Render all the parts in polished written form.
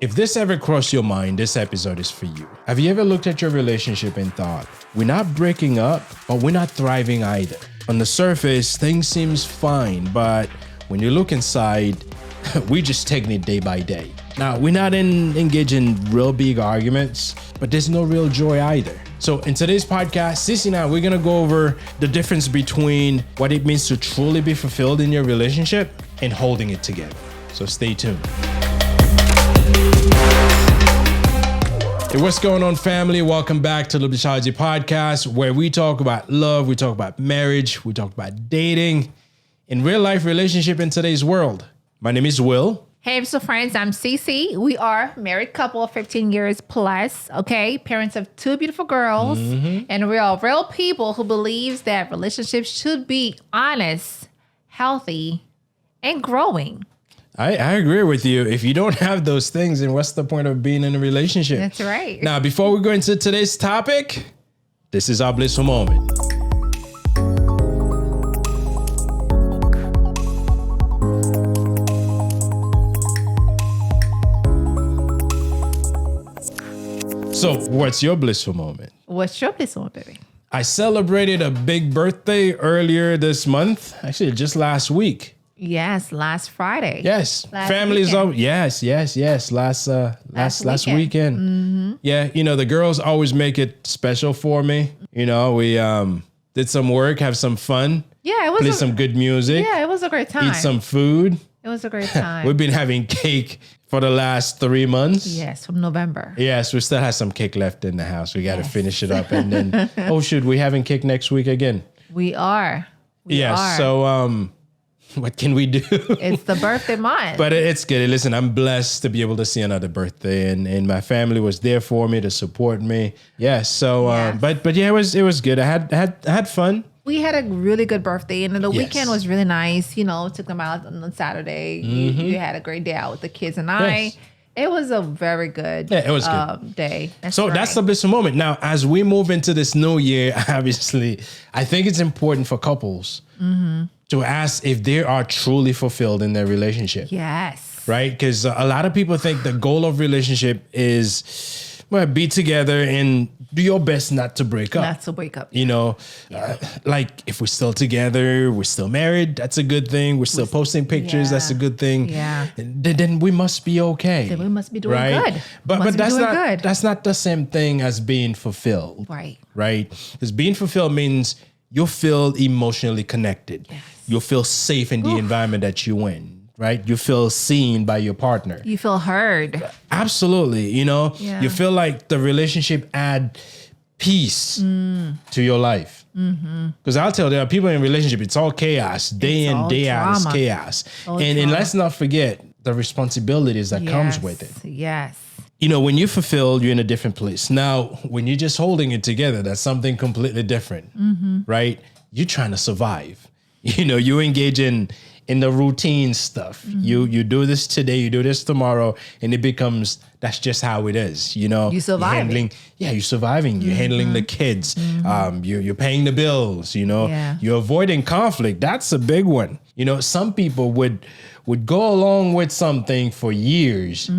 If this ever crossed your mind, this episode is for you. Have you ever looked at your relationship and thought, we're not breaking up, but we're not thriving either? On the surface, things seems fine, but when you look inside, we just taking it day by day. Now, we're not engaged in real big arguments, but there's no real joy either. So in today's podcast, CeCe and I, we're going to go over the difference between what it means to truly be fulfilled in your relationship and holding it together. So stay tuned. Hey, what's going on, family? Welcome back to the Blissology Podcast, where we talk about love, we talk about marriage, we talk about dating, in real life relationship in today's world. My name is Will. Hey, so friends, I'm CeCe. We are a married couple of 15 years plus, okay? Parents of two beautiful girls. And we are real people who believes that relationships should be honest, healthy, and growing. I agree with you. If you don't have those things, then what's the point of being in a relationship? That's right. Now, before we go into today's topic, this is our blissful moment. So, what's your blissful moment? What's your blissful moment, baby? I celebrated a big birthday earlier this month. Actually, just last week. Yes, last Friday. Yes, Last families. weekend. Yes. Last weekend. Mm-hmm. Yeah, you know, the girls always make it special for me. You know, we did some work, have some fun. Yeah, it was play some good music. Yeah, it was a great time. Eat some food. It was a great time. We've been having cake for the last 3 months. Yes, from November. Yes, we still have some cake left in the house. We got to finish it up, and then we having cake next week again? We are. We are. So what can we do? It's the birthday month. But it's good. Listen, I'm blessed to be able to see another birthday, and my family was there for me to support me. Yeah. So, Yes. but yeah, it was good. I had fun. We had a really good birthday, and the Yes. weekend was really nice. You know, took them out on Saturday. You had a great day out with the kids and I. Yes. It was a very good, Yeah, it was good. day. So that's the blissful moment. Now, as we move into this new year, obviously, I think it's important for couples to ask if they are truly fulfilled in their relationship. Yes. Right? Because a lot of people think the goal of relationship is, well, be together and do your best not to break up. Not to wake up. You know, like if we're still together, we're still married, that's a good thing. We're still posting pictures, that's a good thing. Yeah. Then we must be okay. Then we must be doing right? good. But Must be that's doing not good. that's not the same thing as being fulfilled. Right. Right? Because being fulfilled means you'll feel emotionally connected. Yes. You'll feel safe in the environment that you're in. Right? You feel seen by your partner. You feel heard. Absolutely. You know, Yeah. you feel like the relationship add peace to your life. Because I'll tell you, there are people in relationship, it's all chaos. Day in, all day out, it's drama. chaos. All And drama. let's not forget the responsibilities that comes with it. Yes. You know, when you're fulfilled, you're in a different place. Now, when you're just holding it together, that's something completely different, right? You're trying to survive. You know, you engage in the routine stuff. You do this today, you do this tomorrow, and it becomes, that's just how it is. You know, You surviving. you're surviving. You're handling the kids. You're paying the bills. You know, Yeah. you're avoiding conflict. That's a big one. You know, some people would go along with something for years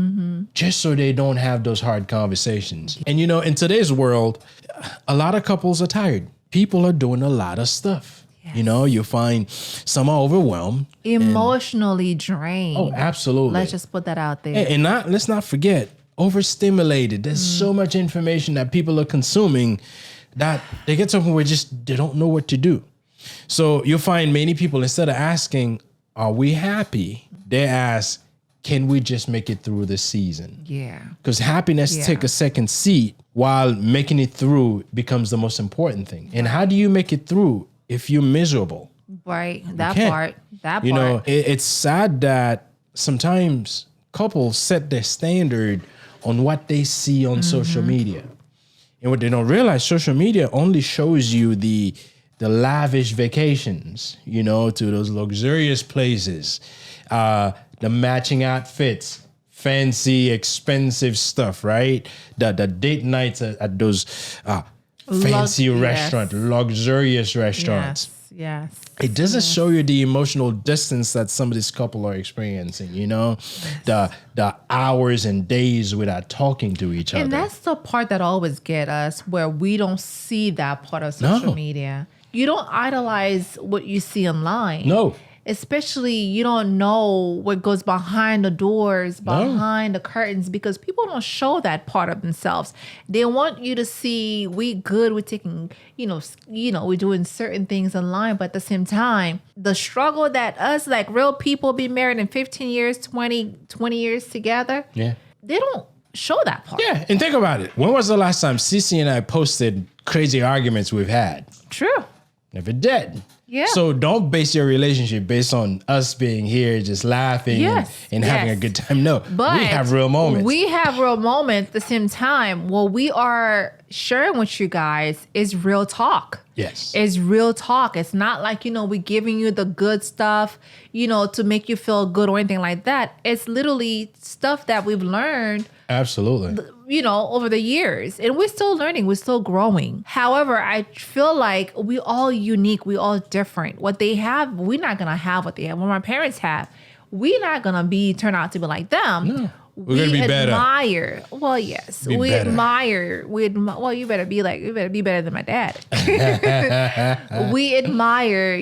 just so they don't have those hard conversations. And you know, in today's world, a lot of couples are tired. People are doing a lot of stuff. You know, you find some are overwhelmed. Emotionally drained. Oh, absolutely. Let's just put that out there. And let's not forget, overstimulated. There's so much information that people are consuming that they get something where they don't know what to do. So you'll find many people, instead of asking, are we happy? They ask, can we just make it through this season? Yeah. Because happiness take a second seat while making it through becomes the most important thing. And how do you make it through if you're miserable? Right. That can't. part. That You part. know, it's sad that sometimes couples set their standard on what they see on social media. And what they don't realize, social media only shows you the lavish vacations, you know, to those luxurious places, the matching outfits, fancy, expensive stuff, right? The date nights at those fancy restaurants, luxurious restaurants. Yes. It doesn't show you the emotional distance that some of these couple are experiencing, the hours and days without talking to each other. And that's the part that always get us, where we don't see that part of social media. You don't idolize what you see online. No. Especially, you don't know what goes behind the doors, behind the curtains, because people don't show that part of themselves. They want you to see we good, we're taking, we're doing certain things online, but at the same time, the struggle that us, like real people, be married in 15 years, 20 years together, they don't show that part. Yeah, and think about it. When was the last time CeCe and I posted crazy arguments we've had? True. Never did. Yeah. So don't base your relationship based on us being here, just laughing and having a good time. No, but we have real moments. We have real moments at the same time. What we are sharing with you guys is real talk. Yes. It's real talk. It's not like, we're giving you the good stuff, to make you feel good or anything like that. It's literally stuff that we've learned. Absolutely. Over the years, and we're still learning, we're still growing. However, I feel like we all unique, we all different. What they have, we're not gonna have what they have. What my parents have, we're not gonna turn out to be like them. No, we're gonna be admire. Better. Well, yes, be we better. Admire. Well, you better be better than my dad. We admire,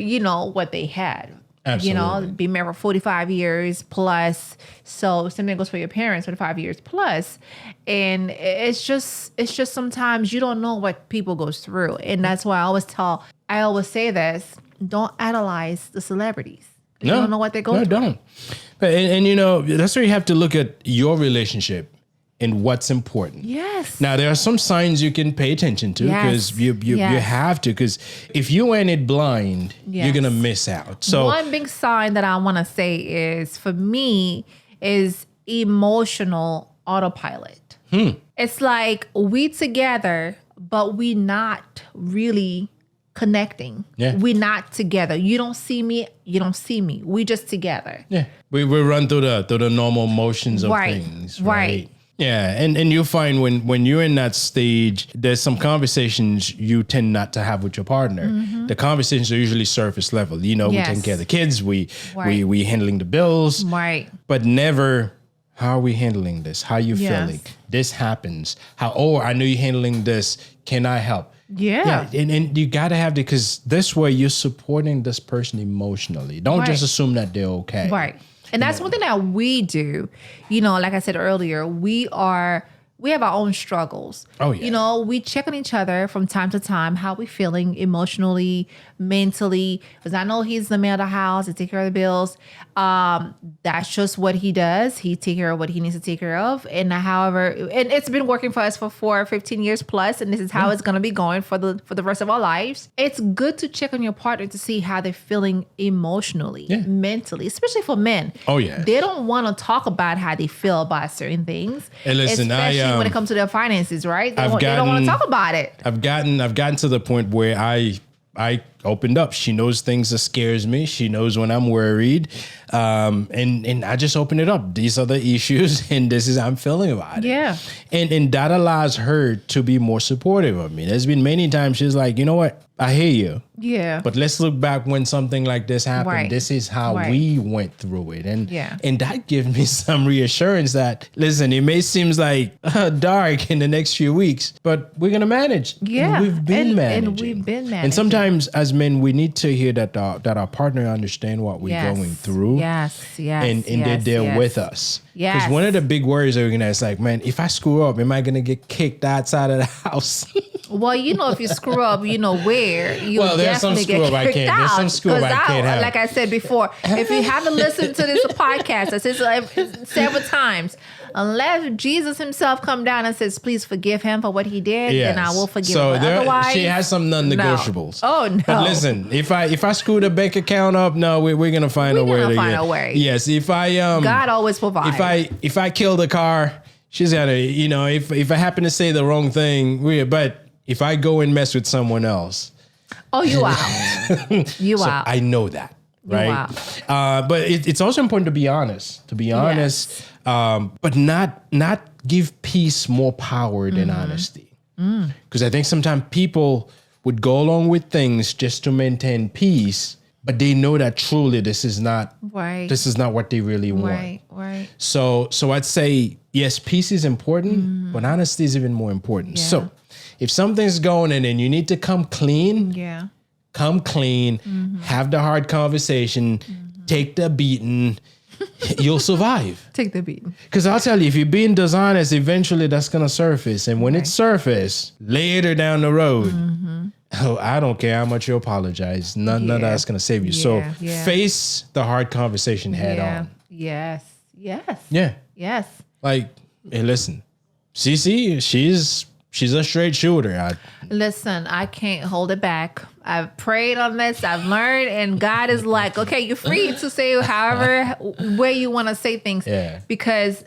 what they had. Absolutely. Be married for 45 years plus. So something goes for your parents, 45 years plus. And it's just sometimes you don't know what people goes through. And that's why I always say this, don't idolize the celebrities. You don't know what they're going through. No, don't. And that's where you have to look at your relationship and what's important. Yes. Now, there are some signs you can pay attention to because you have to. Because if you went it blind, you're going to miss out. So one big sign that I want to say is, for me, is emotional autopilot. It's like we together, but we not really connecting. Yeah. We're not together. You don't see me. You don't see me. We just together. Yeah. We run through the normal motions of things. Right. Yeah, and you'll find when you're in that stage, there's some conversations you tend not to have with your partner. Mm-hmm. The conversations are usually surface level. We taking care of the kids, we handling the bills, right? But never, how are we handling this? How are you feeling? This happens. I know you're handling this. Can I help? Yeah. And you got to have because this way you're supporting this person emotionally. Don't just assume that they're okay. Right. And that's one thing that we do. Like I said earlier, we have our own struggles. Oh, yeah. We check on each other from time to time, how we feeling emotionally, mentally. Because I know he's the man of the house, he take care of the bills. That's just what he does. He take care of what he needs to take care of. And and it's been working for us for 15 years plus. And this is how it's going to be going for the rest of our lives. It's good to check on your partner to see how they're feeling emotionally, mentally, especially for men. Oh, yeah. They don't want to talk about how they feel about certain things. And listen, especially when it comes to their finances, right? They don't want to talk about it. I've gotten to the point where I opened up. She knows things that scares me. She knows when I'm worried. And I just open it up. These are the issues and this is how I'm feeling about it. Yeah. And that allows her to be more supportive of me. There's been many times she's like, you know what? I hear you. Yeah. But let's look back when something like this happened. Right. This is how we went through it. And that gives me some reassurance that, listen, it may seem like dark in the next few weeks, but we're going to manage. Yeah. And we've been managing. And we've been managing. And sometimes as men, we need to hear that our partner understand what we're going through. Yes. And they're there with us. Yes. Because one of the big worries that we're going to is like, man, if I screw up, am I going to get kicked outside of the house? Well, if you screw up, where you there's some screw up I can't. There's some screw up I can't have. Like I said before, if you haven't listened to this podcast, I said several times, unless Jesus himself come down and says, please forgive him for what he did, then I will forgive him. Otherwise, she has some non-negotiables. No. Oh, no. But listen, if I screw the bank account up, no, we're going to find a way. Yes, if I God always provides. If I kill the car, she's got to, if I happen to say the wrong thing, but if I go and mess with someone else. Oh, you out. You out. I know that, right? But it's also important to be honest. But not give peace more power than honesty. Because I think sometimes people would go along with things just to maintain peace, but they know that truly this is not what they really want. Right. So I'd say, yes, peace is important, but honesty is even more important. Yeah. So if something's going on and you need to come clean, have the hard conversation, take the beating, you'll survive. Take the beating. Because I'll tell you, if you're being dishonest, eventually that's going to surface. And when it surfaces later down the road, I don't care how much you apologize. None of that's going to save you. So face the hard conversation head on. Yes. Like, hey, listen, CeCe, she's a straight shooter. Listen, I can't hold it back. I've prayed on this. I've learned, and God is like, okay, you're free to say however way you want to say things. Yeah. Because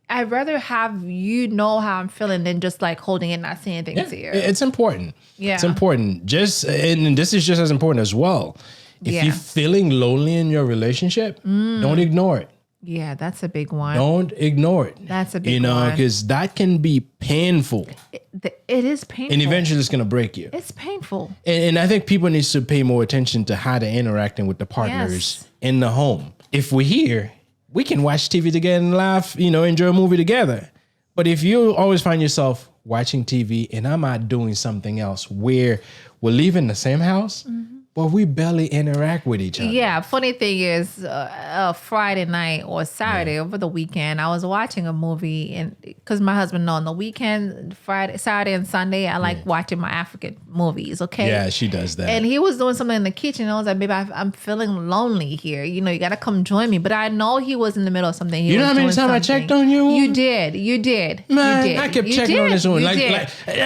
I'd rather have you know how I'm feeling than just like holding it, not saying things to you. It's important. Yeah. It's important. And this is just as important as well. If you're feeling lonely in your relationship, don't ignore it. Yeah, that's a big one. Don't ignore it. That's a big one. Because that can be painful. It is painful. And eventually it's going to break you. It's painful. And I think people need to pay more attention to how they're interacting with the partners in the home. If we're here, we can watch TV together and laugh, enjoy a movie together. But if you always find yourself watching TV and I'm out doing something else where we're leaving the same house, but we barely interact with each other. Yeah. Funny thing is, Friday night or Saturday over the weekend, I was watching a movie, and because my husband knows on the weekend, Saturday and Sunday, I like watching my African movies. Okay. Yeah, she does that. And he was doing something in the kitchen. And I was like, baby, I'm feeling lonely here. You got to come join me. But I know he was in the middle of something. You know how many times I checked on you? You did. Man, you did. I kept checking on this one. I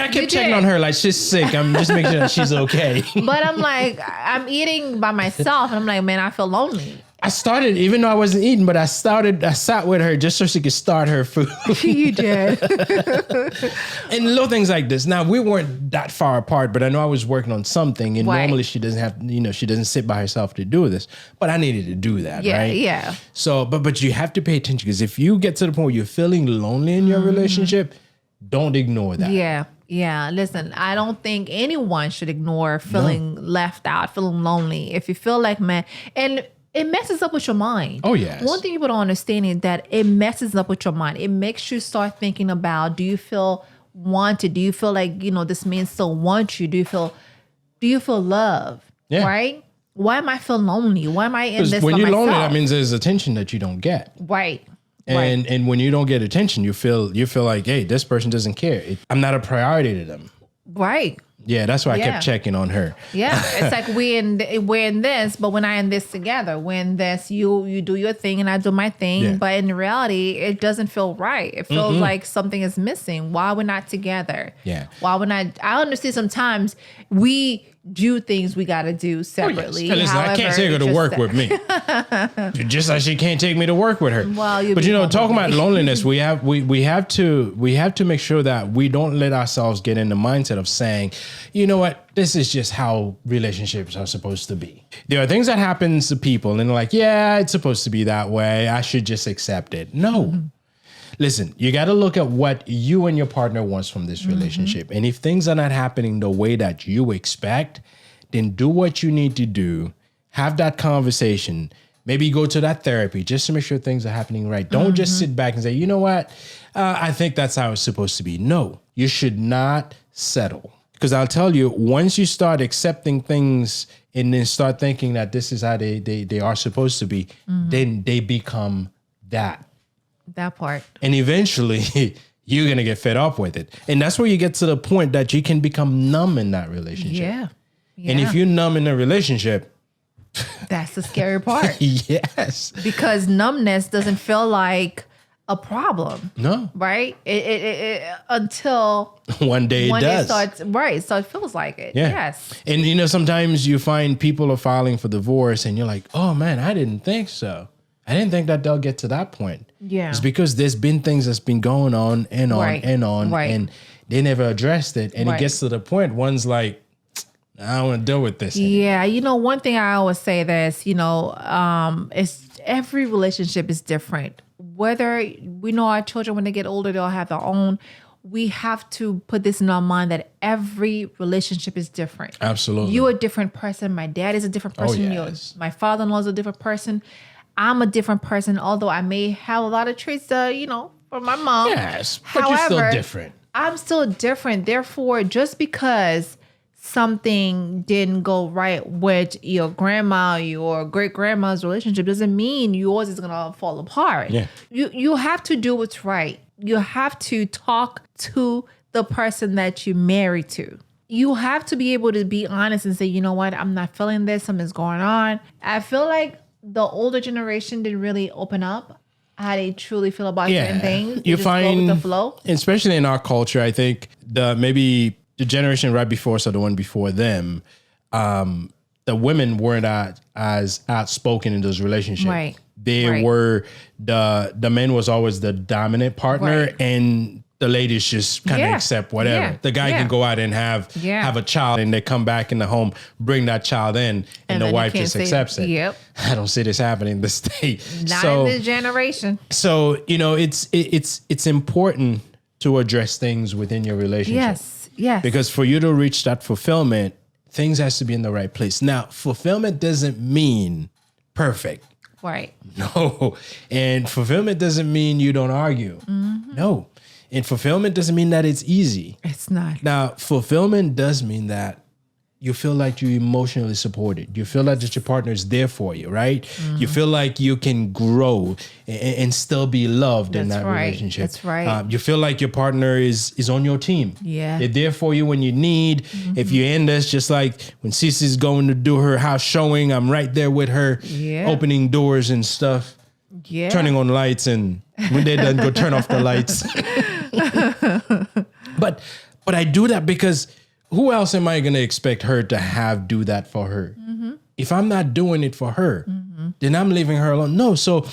kept checking on her like she's sick. I'm just making sure that she's okay. But I'm like, I'm eating by myself, and I'm like, man, I feel lonely. I started, even though I wasn't eating, but I sat with her just so she could start her food. You did. And little things like this. Now, we weren't that far apart, but I know I was working on something, and normally she doesn't have, she doesn't sit by herself to do this, but I needed to do that, right? Yeah. So, but you have to pay attention, because if you get to the point where you're feeling lonely in your relationship, don't ignore that. Yeah. Listen, I don't think anyone should ignore feeling left out, feeling lonely. If you feel like, man, and it messes up with your mind. Oh, yes. One thing people don't understand is that it messes up with your mind. It makes you start thinking about, do you feel wanted? Do you feel like, this man still wants you? Do you feel love? Yeah. Right? Why am I feeling lonely? Why am I in this by myself? When you're lonely, that means there's attention that you don't get. Right. And when you don't get attention, you feel like, hey, this person doesn't care. I'm not a priority to them. Right. Yeah, that's why I kept checking on her. Yeah, it's like we're in this, but we're not in this together. We're in this, you do your thing and I do my thing. Yeah. But in reality, it doesn't feel right. It feels like something is missing. Why we're not together? Yeah. Why we're not? I understand sometimes we do things we got to do separately. Oh, yes. Listen, I can't take her to work with me. Just like she can't take me to work with her. Well, but talking about loneliness, we have to make sure that we don't let ourselves get in the mindset of saying, you know what, this is just how relationships are supposed to be. There are things that happen to people and they're like, yeah, it's supposed to be that way. I should just accept it. No. Mm-hmm. Listen, you got to look at what you and your partner wants from this relationship. And if things are not happening the way that you expect, then do what you need to do. Have that conversation. Maybe go to that therapy just to make sure things are happening right. Don't just sit back and say, you know what? I think that's how it's supposed to be. No, you should not settle. Because I'll tell you, once you start accepting things and then start thinking that this is how they are supposed to be, then they become that. That part. And eventually you're going to get fed up with it. And that's where you get to the point that you can become numb in that relationship. Yeah. And if you're numb in a relationship, that's the scary part. Yes. Because numbness doesn't feel like a problem. No. Right? It until one day it does. So it feels like it. Yeah. Yes. And sometimes you find people are filing for divorce and you're like, oh man, I didn't think so. I didn't think that they'll get to that point. Yeah. It's because there's been things that's been going on and on and on. Right. And they never addressed it. And it gets to the point, one's like, I don't want to deal with this anymore. Yeah. One thing I always say this, is every relationship is different. Whether we know our children, when they get older, they'll have their own. we have to put this in our mind that every relationship is different. Absolutely. You're a different person. My dad is a different person. Yes. My father-in-law is a different person. I'm a different person, although I may have a lot of traits, from my mom. Yes, but you're still different. I'm still different. Therefore, just because something didn't go right with your grandma, your great grandma's relationship doesn't mean yours is gonna fall apart. Yeah. You have to do what's right. You have to talk to the person that you marry to. You have to be able to be honest and say, you know what, I'm not feeling this, something's going on. I feel like the older generation didn't really open up how they truly feel about certain things. You just find, go with the flow. Especially in our culture, I think maybe the generation right before us or the one before them, the women weren't as outspoken in those relationships. Right. They were, the man was always the dominant partner, and the ladies just kind of accept whatever. The guy can go out and have a child, and they come back in the home, bring that child in, and the wife just accepts it. Yep. I don't see this happening in this state. Not in this generation. So, it's important to address things within your relationship. Yes. Because for you to reach that fulfillment, things has to be in the right place. Now, fulfillment doesn't mean perfect. Right. No. And fulfillment doesn't mean you don't argue. Mm-hmm. No. And fulfillment doesn't mean that it's easy. It's not. Now, fulfillment does mean that you feel like you're emotionally supported. You feel like that your partner is there for you, right? Mm-hmm. You feel like you can grow and still be loved in that relationship. That's right. You feel like your partner is on your team. Yeah. They're there for you when you need. Mm-hmm. If you're in this, just like when CeCe's going to do her house showing, I'm right there with her, opening doors and stuff, turning on lights, and when they're done, go turn off the lights. But I do that because who else am I going to expect her to do that for her? Mm-hmm. If I'm not doing it for her, then I'm leaving her alone. No. So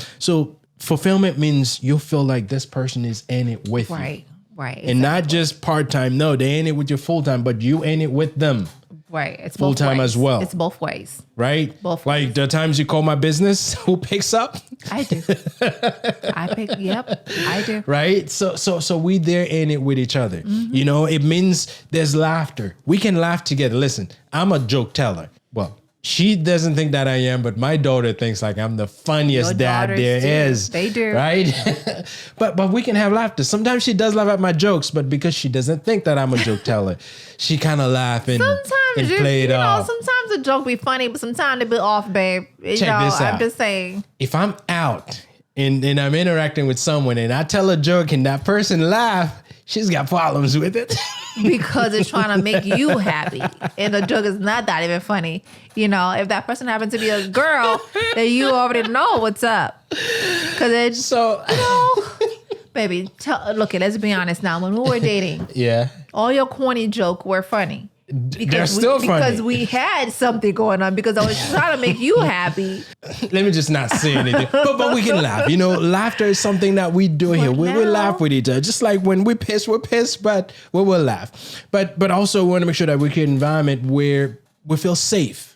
fulfillment means you feel like this person is in it with you. Right. And not just part-time. No, they in it with you full-time, but you in it with them. Right. It's full-time as well. It's both ways. Right? Both ways. Like the times you call my business, who picks up? I do. I do. Right? So we there in it with each other. Mm-hmm. It means there's laughter. We can laugh together. Listen, I'm a joke teller. Well, she doesn't think that I am, but my daughter thinks like I'm the funniest dad there is. They do. Right? but we can have laughter. Sometimes she does laugh at my jokes, but because she doesn't think that I'm a joke teller, she kind of laugh and play it off. Sometimes the joke be funny, but sometimes it be off, babe. Check this out. I'm just saying. If I'm out and I'm interacting with someone and I tell a joke and that person laugh, she's got problems with it. Because it's trying to make you happy. And the joke is not that even funny. If that person happens to be a girl, then you already know what's up. Because it's baby, look, let's be honest now. When we were dating, all your corny jokes were funny. They're still funny. Because we had something going on, because I was trying to make you happy. Let me just not say anything. But we can laugh. Laughter is something that we do here. We will laugh with each other. Just like when we're pissed, but we will laugh. But also we want to make sure that we create an environment where we feel safe.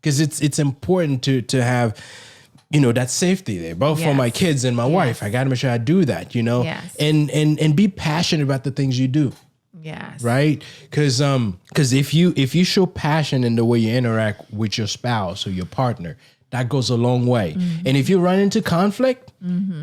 Because it's important to have that safety there, both for my kids and my wife. I got to make sure I do that, Yes. and be passionate about the things you do. Yes. Right? Because if you show passion in the way you interact with your spouse or your partner, that goes a long way. Mm-hmm. And if you run into conflict,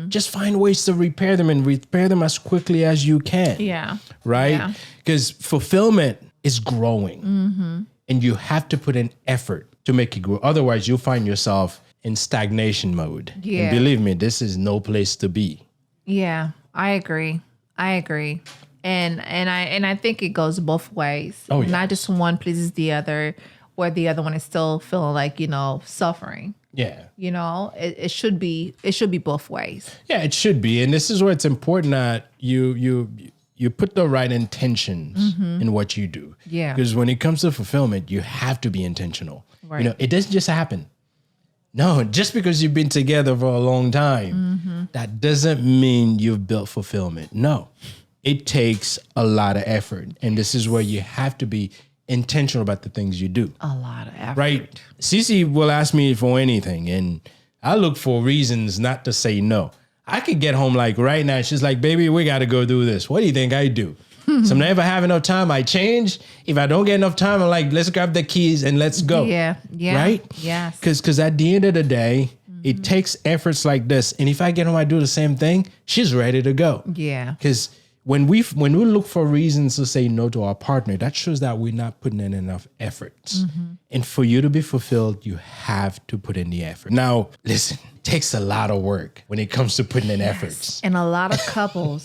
just find ways to repair them and repair them as quickly as you can. Yeah. Right? Because fulfillment is growing. And you have to put in effort to make it grow. Otherwise, you'll find yourself in stagnation mode. Yeah. And believe me, this is no place to be. Yeah, I agree. And I think it goes both ways. Oh, yeah. Not just one pleases the other, where the other one is still feeling like, suffering. Yeah. It should be both ways. Yeah, it should be. And this is where it's important that you put the right intentions in what you do. Yeah. Because when it comes to fulfillment, you have to be intentional. Right. It doesn't just happen. No, just because you've been together for a long time, that doesn't mean you've built fulfillment. No. It takes a lot of effort. And this is where you have to be intentional about the things you do. A lot of effort. Right? CeCe will ask me for anything, and I look for reasons not to say no. I could get home like right now. She's like, baby, we got to go do this. What do you think I do? Sometimes if I have enough time, I change. If I don't get enough time, I'm like, let's grab the keys and let's go. Yeah. Right? Yes. Because at the end of the day, it takes efforts like this. And if I get home, I do the same thing, she's ready to go. Yeah. Because when we look for reasons to say no to our partner, that shows that we're not putting in enough efforts. And for you to be fulfilled, you have to put in the effort. Now, listen, it takes a lot of work when it comes to putting in efforts. And a lot of couples,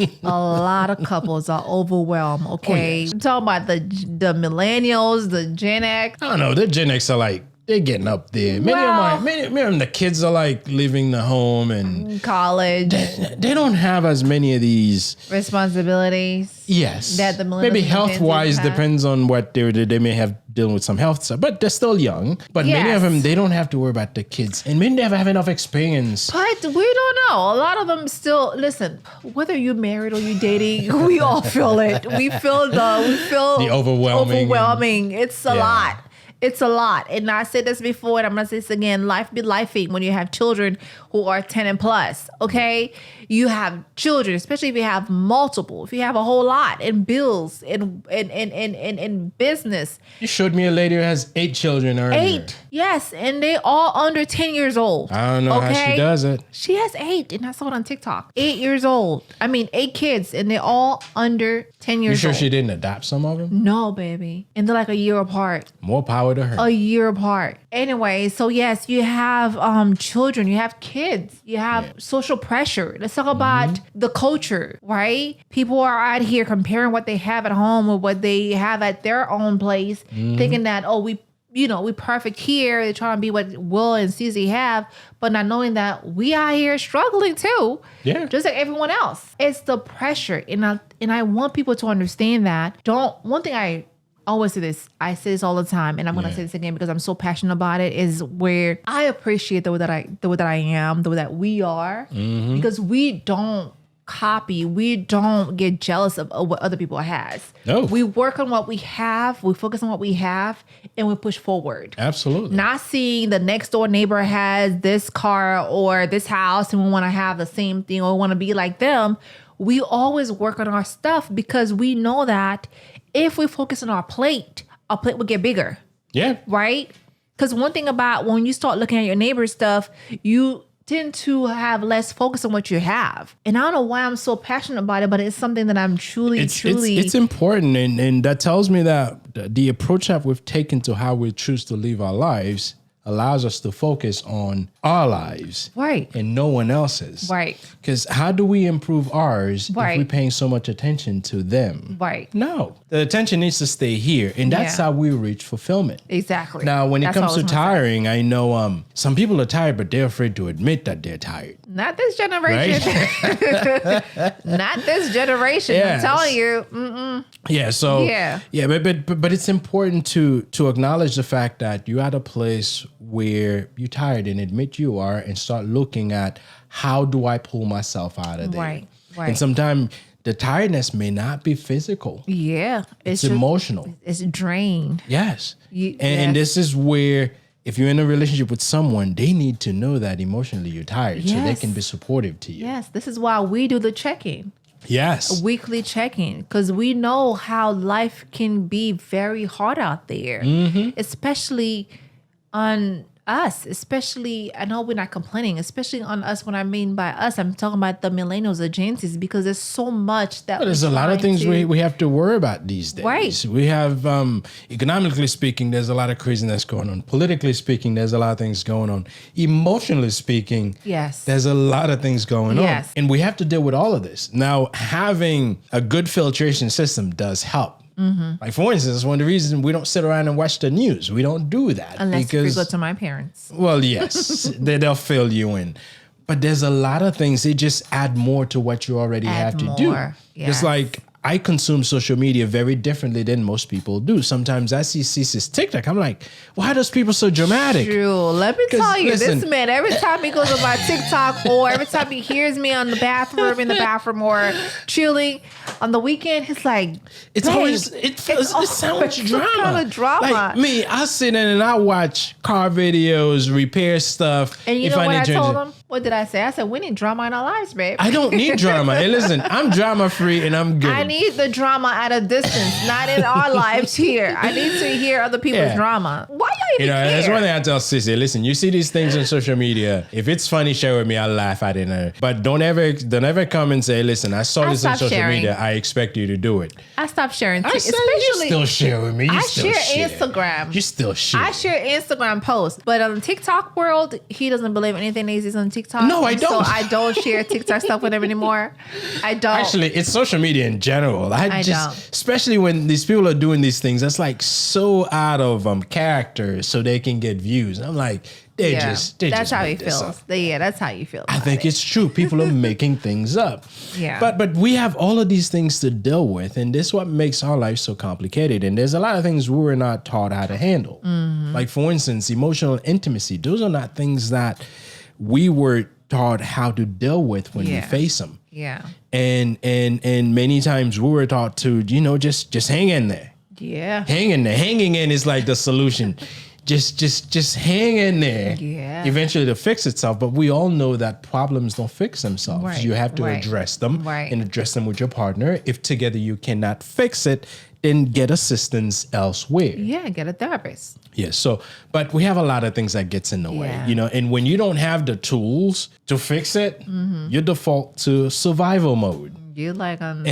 are overwhelmed. Okay. I'm talking about the millennials, the Gen X. I don't know. The Gen X are like, they're getting up there. Many of them, the kids are like leaving the home and college. They don't have as many of these responsibilities. Yes. That the millennials maybe health wise depends on what they may have dealing with some health stuff, but they're still young. But many of them, they don't have to worry about the kids, and many never have enough experience. But we don't know. A lot of them still listen. Whether you're married or you're dating, we all feel it. We feel the overwhelming. It's a lot. It's a lot. And I said this before, and I'm going to say this again. Life be lifing when you have children who are 10 and plus, okay? You have children, especially if you have multiple, if you have a whole lot, and bills, and business. You showed me a lady who has 8 children earlier. 8, yes. And they all under 10 years old. I don't know how she does it. She has 8, and I saw it on TikTok. 8 years old. 8 kids, and they're all under 10 years old. You sure she didn't adopt some of them? No, baby. And they're like a year apart. More power to her. A year apart. Anyway, so yes, you have children, you have kids, you have social pressure. Let's talk about the culture, right? People are out here comparing what they have at home with what they have at their own place, thinking that, we perfect here. They're trying to be what Will and CeCe have, but not knowing that we are here struggling too. Yeah. Just like everyone else. It's the pressure. And I want people to understand that. One thing I always say this. I say this all the time, and I'm gonna say this again because I'm so passionate about it. Is where I appreciate the way that I am, the way that we are, because we don't copy, we don't get jealous of what other people has. No, we work on what we have, we focus on what we have, and we push forward. Absolutely. Not seeing the next door neighbor has this car or this house, and we want to have the same thing or want to be like them. We always work on our stuff because we know that if we focus on our plate will get bigger. Yeah. Right? Because one thing about when you start looking at your neighbor's stuff, you tend to have less focus on what you have. And I don't know why I'm so passionate about it, but it's something that I'm truly. It's important. And that tells me that the approach that we've taken to how we choose to live our lives allows us to focus on our lives, right, and no one else's, right? Because how do we improve ours right. if we're paying so much attention to them? Right. No, the attention needs to stay here, and that's how we reach fulfillment. Exactly. Now, when it comes to tiring, I know some people are tired, but they're afraid to admit that they're tired. Not this generation. Right? Not this generation. Yes. I'm telling you. Mm-mm. Yeah. So. Yeah. But it's important to acknowledge the fact that you're at a place where you're tired and admit you are, and start looking at how do I pull myself out of there. Right. And sometimes the tiredness may not be physical. Yeah. It's emotional. It's drained. Yes. And this is where, if you're in a relationship with someone, they need to know that emotionally you're tired so they can be supportive to you. Yes. This is why we do the check-in. Yes. A weekly check-in, because we know how life can be very hard out there, especially on us, especially, I know we're not complaining, especially on us. When I mean by us, I'm talking about the millennials, the Gen Zs, because there's so much that there's a lot of things we have to worry about these days. Right. We have, economically speaking, there's a lot of craziness going on. Politically speaking, there's a lot of things going on. Emotionally speaking, there's a lot of things going on. And we have to deal with all of this. Now, having a good filtration system does help. Like, for instance, one of the reasons we don't sit around and watch the news. We don't do that. Unless we go to my parents. Well, yes, they'll fill you in. But there's a lot of things. They just add more to what you already have to do. It's like, I consume social media very differently than most people do. Sometimes I see CeCe's TikTok. I'm like, why are those people so dramatic? True. Let me tell you, this man, every time he goes on my TikTok or every time he hears me in the bathroom or chilling on the weekend, he's like, it's so much drama. Kind of drama. Like me, I sit in and I watch car videos, repair stuff. And you know what I told him? What did I say? I said, we need drama in our lives, babe. I don't need drama. Hey, listen, I'm drama free and I'm good. I need the drama at a distance, not in our lives here. I need to hear other people's drama. Why y'all even care? That's one thing I tell CeCe. Listen, you see these things on social media. If it's funny, share with me. I'll laugh at it. But don't ever come and say, listen, I saw this on social media. I expect you to do it. I stopped sharing. Especially, you still share with me. I share Instagram. You still share. I share Instagram posts. But on the TikTok world, he doesn't believe anything that is on TikTok. No, I don't. So I don't share TikTok stuff with him anymore. I don't. Actually, it's social media in general. I don't. Especially when these people are doing these things, that's like so out of character so they can get views. I'm like, that's how he feels. Yeah, that's how you feel. I think it's true. People are making things up. Yeah. But we have all of these things to deal with, and this is what makes our life so complicated. And there's a lot of things we were not taught how to handle. Mm-hmm. Like, for instance, emotional intimacy. Those are not things that we were taught how to deal with when we face them. Yeah. And many times we were taught to, just hang in there. Yeah. Hang in there. Hanging in is like the solution. Just hang in there. Yeah. Eventually it'll fix itself. But we all know that problems don't fix themselves. Right. You have to address them and address them with your partner. If together you cannot fix it, then get assistance elsewhere. Yeah, get a therapist. Yeah. So, but we have a lot of things that gets in the way, and when you don't have the tools to fix it, you default to survival mode. You like and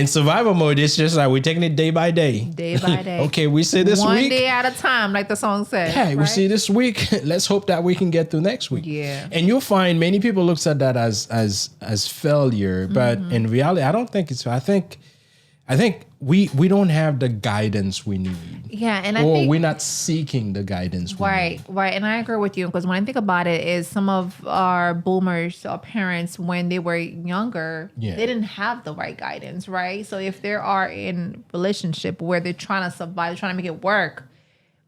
survival mode, it's just like we're taking it day by day. Day by day. Okay, we see this one week. One day at a time, like the song says. Hey, we see this week. Let's hope that we can get through next week. Yeah. And you'll find many people looks at that as failure, but in reality, I don't think it's. I think we don't have the guidance we need. Yeah, and we're not seeking the guidance we need. Right. And I agree with you, because when I think about it, is some of our boomers, our parents, when they were younger, they didn't have the right guidance, right? So if they are in relationship where they're trying to survive, trying to make it work,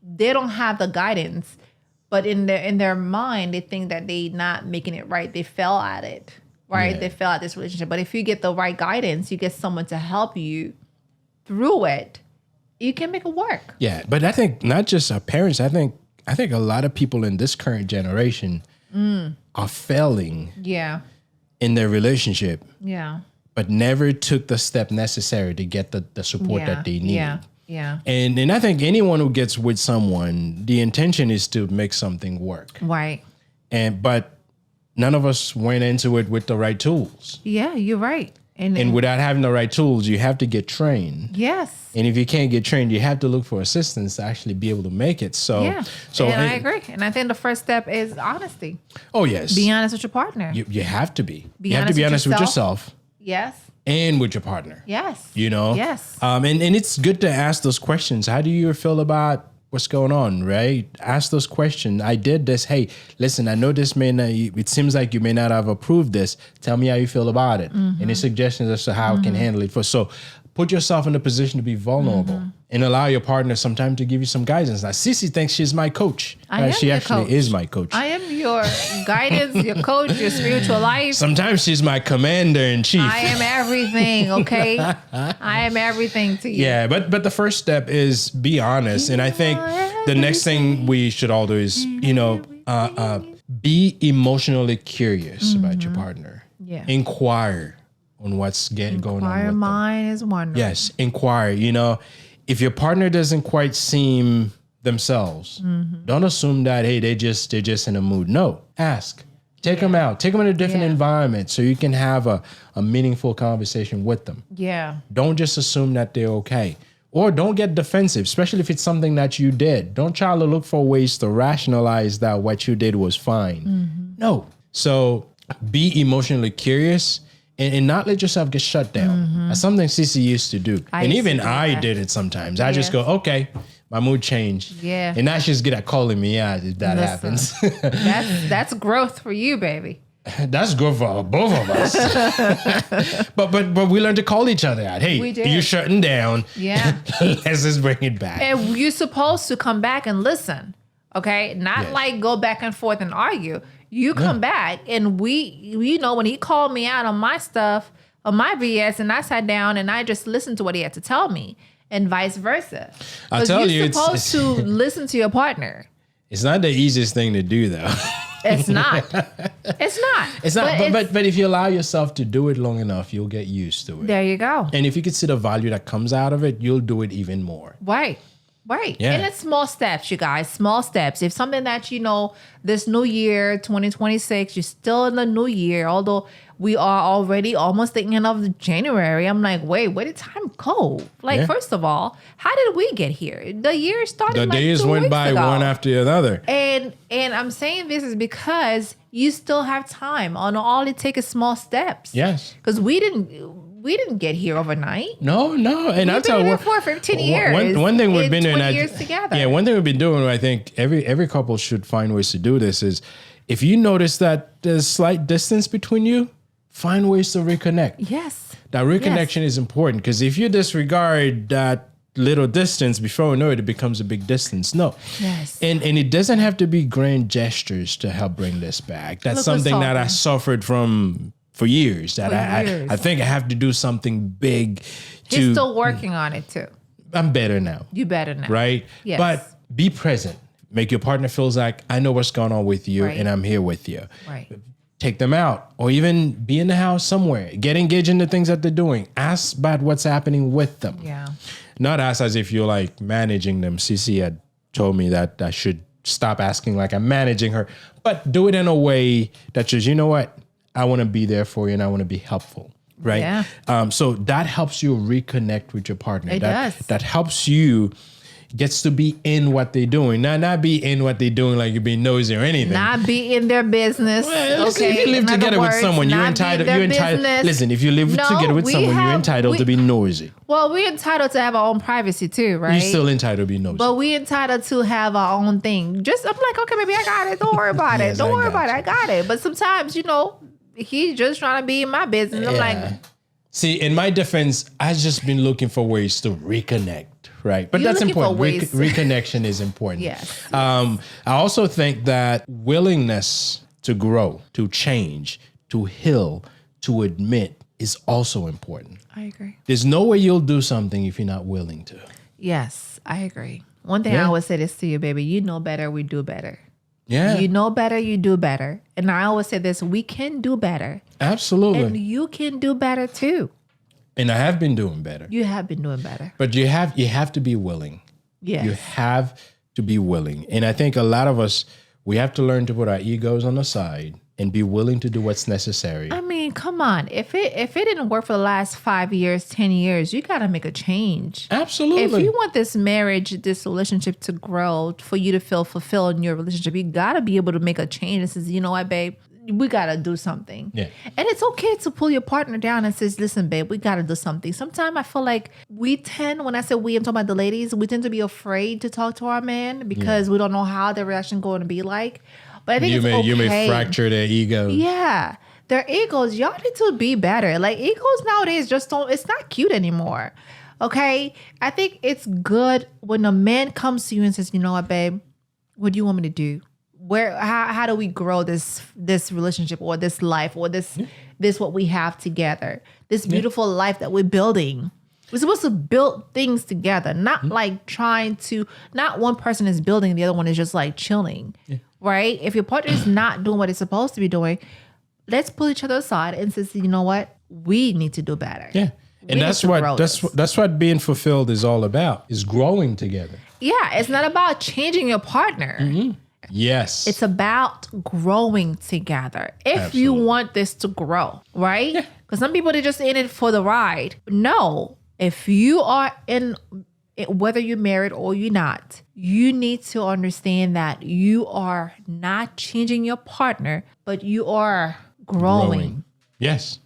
they don't have the guidance. But in their mind, they think that they not making it right. They fell at it. Right? Yeah. They fell out this relationship. But if you get the right guidance, you get someone to help you through it, you can make it work. Yeah. But I think not just our parents, I think a lot of people in this current generation are failing in their relationship. Yeah. But never took the step necessary to get the support that they need. Yeah. Yeah. And I think anyone who gets with someone, the intention is to make something work. Right. But none of us went into it with the right tools. Yeah, you're right. And without having the right tools, you have to get trained. Yes. And if you can't get trained, you have to look for assistance to actually be able to make it. So I agree. And I think the first step is honesty. Oh, yes. Be honest with your partner. You have to be. You have to be honest with yourself. Yes. And with your partner. Yes. Yes. And it's good to ask those questions. How do you feel about what's going on, right? Ask those questions. I did this. Hey, listen, I know this it seems like you may not have approved this. Tell me how you feel about it. Any suggestions as to how I can handle it. So put yourself in a position to be vulnerable and allow your partner sometimes to give you some guidance. Now, CeCe thinks she's my coach. She actually is my coach. I am your guidance, your coach, your spiritual life. Sometimes she's my commander in chief. I am everything, okay? I am everything to you. Yeah, but the first step is be honest. And I think the next thing we should all do is, be emotionally curious about your partner. Yeah. Inquire on what's going on with them. Mine is wonderful. Yes, inquire. If your partner doesn't quite seem themselves, don't assume that, hey, they're just in a mood. No, ask. Take them out. Take them in a different environment so you can have a meaningful conversation with them. Yeah. Don't just assume that they're okay. Or don't get defensive, especially if it's something that you did. Don't try to look for ways to rationalize that what you did was fine. No. So be emotionally curious. And not let yourself get shut down. That's something CeCe used to do. I did it sometimes. I just go, okay, my mood changed. Yeah. And now she's good at calling me out if that happens. That's growth for you, baby. That's good for both of us. but we learned to call each other out. Hey, you're shutting down. Yeah. Let's just bring it back. And you're supposed to come back and listen. Okay? Not like go back and forth and argue. You come back, and when he called me out on my stuff, on my BS, and I sat down and I just listened to what he had to tell me, and vice versa. I'll tell you, you're supposed to listen to your partner. It's not the easiest thing to do, though. It's not. It's not. It's not. But if you allow yourself to do it long enough, you'll get used to it. There you go. And if you can see the value that comes out of it, you'll do it even more. Right. Right. Yeah. And it's small steps, you guys. Small steps. If something that, this new year, 2026, you're still in the new year, although we are already almost thinking of January. I'm like, wait, where did time go? First of all, how did we get here? The year started. The days went by one after another. And I'm saying this is because you still have time. On all it takes is small steps. Yes. Because we didn't get here overnight. No. And I'll tell you what, for 15 years. One thing we've been doing, 20 years together. Yeah, one thing we've been doing, I think every couple should find ways to do this, is if you notice that there's slight distance between you, find ways to reconnect. Yes. That reconnection is important, because if you disregard that little distance, before you know it, it becomes a big distance. No. Yes. And it doesn't have to be grand gestures to help bring this back. That's something that I suffered from for years. That I think I have to do something big. He's still working on it too. I'm better now. You better now. Right? Yes. But be present. Make your partner feels like, I know what's going on with you and I'm here with you. Right. Take them out, or even be in the house somewhere. Get engaged in the things that they're doing. Ask about what's happening with them. Yeah. Not ask as if you're like managing them. CeCe had told me that I should stop asking like I'm managing her, but do it in a way that says, you know what? I want to be there for you and I want to be helpful. Right. Yeah. So that helps you reconnect with your partner. It does. That helps you gets to be in what they're doing. Not be in what they're doing like you're being nosy or anything. Not be in their business. Well, okay. If you live together with someone, you're entitled. Listen, if you live together with someone, you're entitled to be nosy. Well, we're entitled to have our own privacy too, right? You're still entitled to be nosy. But we're entitled to have our own thing. I'm like, okay, baby, I got it. Don't worry about it. Don't worry about it. I got it. But sometimes, he's just trying to be in my business. I'm like, see, in my defense, I've just been looking for ways to reconnect. Right. But that's important. Reconnection is important. Yes. I also think that willingness to grow, to change, to heal, to admit is also important. I agree. There's no way you'll do something if you're not willing to. Yes, I agree. One thing I always say this to you, baby, you know better, we do better. Yeah. You know better, you do better. And I always say this, we can do better. Absolutely. And you can do better too. And I have been doing better. You have been doing better. But you have to be willing. Yes. You have to be willing. And I think a lot of us, we have to learn to put our egos on the side and be willing to do what's necessary. I mean, come on. If it didn't work for the last 5 years, 10 years, you got to make a change. Absolutely. If you want this marriage, this relationship to grow, for you to feel fulfilled in your relationship, you got to be able to make a change that says, you know what, babe? We got to do something. Yeah. And it's okay to pull your partner down and says, listen, babe, we got to do something. Sometimes I feel like when I say we, I'm talking about the ladies, we tend to be afraid to talk to our man because we don't know how their reaction going to be like. But I think you may fracture their ego. Yeah. Their egos, y'all need to be better. Like egos nowadays it's not cute anymore. Okay. I think it's good when a man comes to you and says, you know what, babe, what do you want me to do? How do we grow this relationship or this life or this what we have together, this beautiful life that we're building? We're supposed to build things together, not like not one person is building, the other one is just like chilling, right? If your partner is not doing what it's supposed to be doing, let's pull each other aside and say, you know what, we need to do better. Yeah, and that's what being fulfilled is all about, is growing together. Yeah, it's not about changing your partner. Mm-hmm. Yes. It's about growing together. If you want this to grow, right? Because some people, they're just in it for the ride. No. If you are whether you're married or you're not, you need to understand that you are not changing your partner, but you are growing. Yes.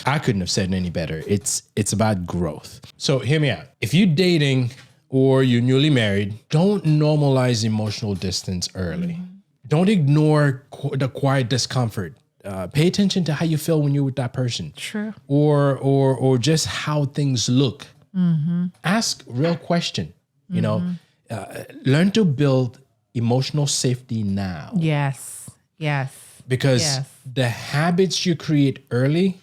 I couldn't have said it any better. It's about growth. So hear me out. If you're dating or you're newly married, don't normalize emotional distance early. Mm-hmm. Don't ignore the quiet discomfort. Pay attention to how you feel when you're with that person. True. Or just how things look. Mm-hmm. Ask real question. Mm-hmm. Learn to build emotional safety now. Yes. Because the habits you create early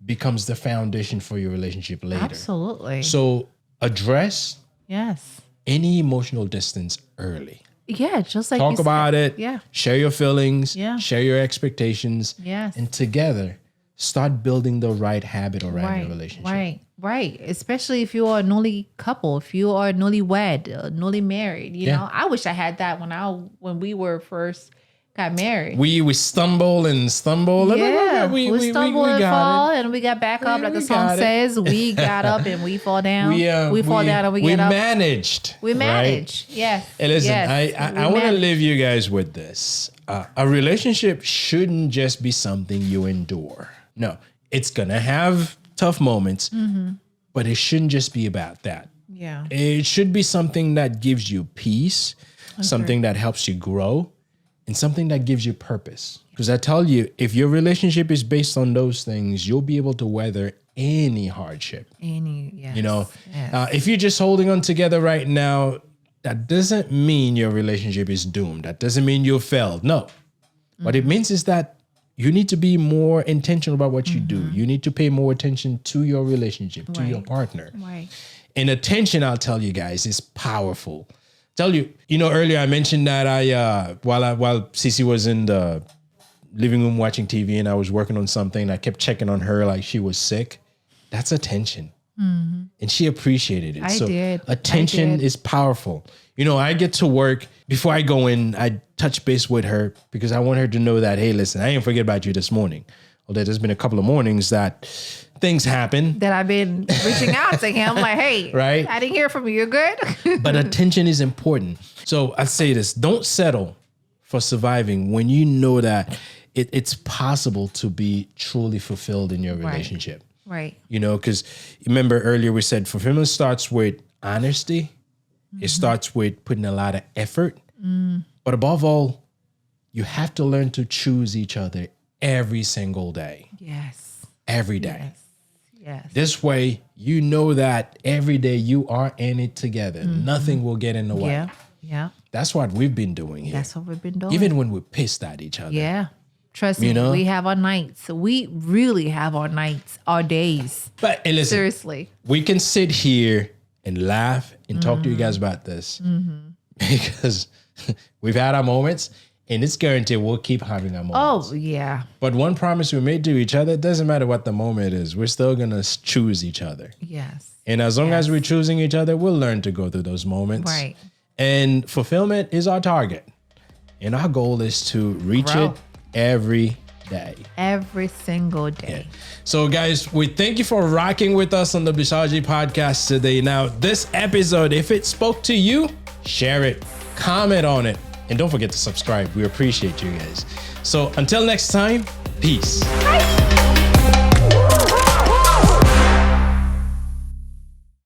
becomes the foundation for your relationship later. Absolutely. So address Yes. any emotional distance early. Yeah, just like talk you about said. it. Yeah. Share your feelings. Yeah. Share your expectations. Yes. And together, start building the right habit around your relationship. Right. Especially if you are a newly couple, if you are newlywed, newly married. You know, I wish I had that when we were first got married. We stumble and stumble. Yeah, we stumble and got fall, it. and we got back up, like We the song got it. says. We got up and we fall down. We fall down and we get up. Managed. We managed. Yes. Hey, listen, yes. I want to leave you guys with this. A relationship shouldn't just be something you endure. No, it's going to have tough moments, but it shouldn't just be about that. Yeah. It should be something that gives you peace, something that helps you grow, and something that gives you purpose. Because I tell you, if your relationship is based on those things, you'll be able to weather any hardship. Yes. You know, if you're just holding on together right now, that doesn't mean your relationship is doomed. That doesn't mean you failed. No. What it means is that you need to be more intentional about what you do. You need to pay more attention to your relationship, to your partner. Right. And attention, I'll tell you guys, is powerful. Tell you, earlier I mentioned that while CeCe was in the living room watching TV and I was working on something, I kept checking on her like she was sick. That's attention. And she appreciated it. I did. Attention is powerful. I get to work. Before I go in, I touch base with her because I want her to know that, hey, listen, I didn't forget about you this morning. Although there's been a couple of mornings that things happen. That I've been reaching out to him like, hey, right? I didn't hear from you. You're good? But attention is important. So I say this, don't settle for surviving when you know that it's possible to be truly fulfilled in your relationship. Right. Because remember earlier we said fulfillment starts with honesty. It starts with putting a lot of effort. But above all, you have to learn to choose each other every single day. Yes. Every day. Yes. This way, you know that every day you are in it together. Nothing will get in the way. Yeah. That's what we've been doing here. That's what we've been doing. Even when we're pissed at each other. Yeah. Trust me, we have our nights. We really have our nights, our days. But and listen, seriously, we can sit here and laugh and talk to you guys about this because we've had our moments. And it's guaranteed we'll keep having our moments. Oh, yeah. But one promise we made to each other, it doesn't matter what the moment is. We're still going to choose each other. Yes. And as long as we're choosing each other, we'll learn to go through those moments. Right. And fulfillment is our target. And our goal is to reach it every day. Every single day. Yeah. So, guys, we thank you for rocking with us on the Blissology Podcast today. Now, this episode, if it spoke to you, share it, comment on it. And don't forget to subscribe. We appreciate you guys. So until next time, peace. Bye.